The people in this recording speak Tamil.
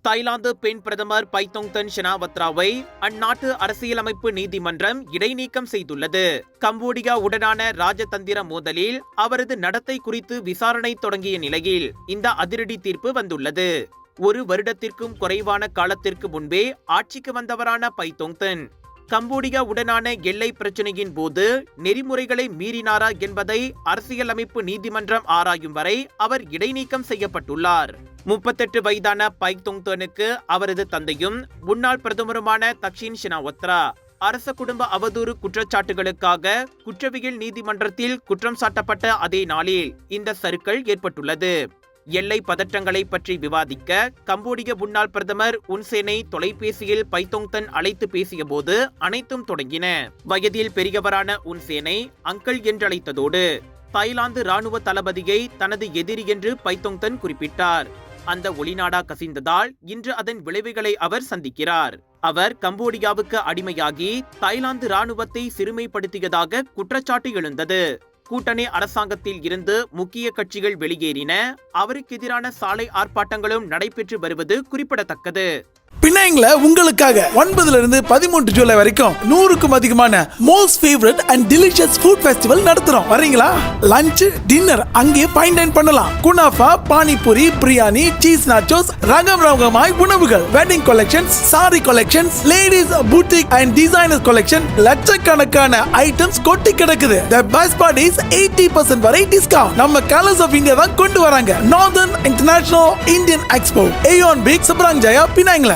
தாய்லாந்து பெண் பிரதமர் பைத்தோங்தன் ஷனாவத்ராவை அந்நாட்டு அரசியலமைப்பு நீதிமன்றம் இடைநீக்கம் செய்துள்ளது. கம்போடியா உடனான ராஜதந்திர மோதலில் அவரது நடத்தை குறித்து விசாரணை தொடங்கிய நிலையில் இந்த அதிரடி தீர்ப்பு வந்துள்ளது. ஒரு வருடத்திற்கும் குறைவான காலத்திற்கு முன்பே ஆட்சிக்கு வந்தவரான பைத்தோங்தன் கம்போடியா உடனான எல்லை பிரச்சினையின் போது நெறிமுறைகளை மீறினாரா என்பதை அரசியலமைப்பு நீதிமன்றம் ஆராயும் வரை அவர் இடைநீக்கம் செய்யப்பட்டுள்ளார். 38 வயதான பைத்தோங்தனுக்கு அவரது தந்தையும் முன்னாள் பிரதமருமான தக்ஷின் ஷினாவத்ரா அரச குடும்ப அவதூறு குற்றச்சாட்டுகளுக்காக குற்றவியல் நீதிமன்றத்தில் குற்றம் சாட்டப்பட்ட அதே நாளில் இந்த சறுக்கல் ஏற்பட்டுள்ளது. எல்லை பதற்றங்களை பற்றி விவாதிக்க கம்போடிய முன்னாள் பிரதமர் உன்சேனை தொலைபேசியில் பைத்தோங்தன் அழைத்து பேசிய போது அனைத்தும் தொடங்கின. வயதில் பெரியவரான உன்சேனை அங்கிள் என்றழைத்ததோடு தாய்லாந்து ராணுவ தளபதியை தனது எதிரி என்று பைத்தோங்தன் குறிப்பிட்டார். அந்த ஒளிநாடா கசிந்ததால் இன்று அதன் விளைவுகளை அவர் சந்திக்கிறார். அவர் கம்போடியாவுக்கு அடிமையாகி தாய்லாந்து ராணுவத்தை சிறுமைப்படுத்தியதாக குற்றச்சாட்டு எழுந்தது. கூட்டணி அரசாங்கத்தில் இருந்து முக்கிய கட்சிகள் வெளியேறின. அவருக்கு எதிரான சாலை ஆர்ப்பாட்டங்களும் நடைபெற்று வருவது குறிப்பிடத்தக்கது. பினாங்ல உங்களுக்காக 9 இருந்து 13 ஜூலை வரைக்கும் 100க்கும் அதிகமான most favourite and delicious food festival நடத்துறோம். வரீங்களா? லஞ்ச் டின்னர் அங்கே ஃபைன் டைன் பண்ணலாம். குனாஃபா, பானிபூரி, பிரியாணி, சீஸ் நாச்சோஸ், ரகமாய் உணவுகள், wedding collections, sari collections, ladies boutique and designer collection, லட்சக்கணக்கான ஐட்டம்ஸ் கொட்டி கிடக்குது. The best part is 80% வரை டிஸ்கவுண்ட். நம்ம கலர்ஸ் ஆஃப் இந்தியா தான் கொண்டு வராங்க. Northern international Indian expo, Aeon big, Seberang Jaya, பினாங்ல.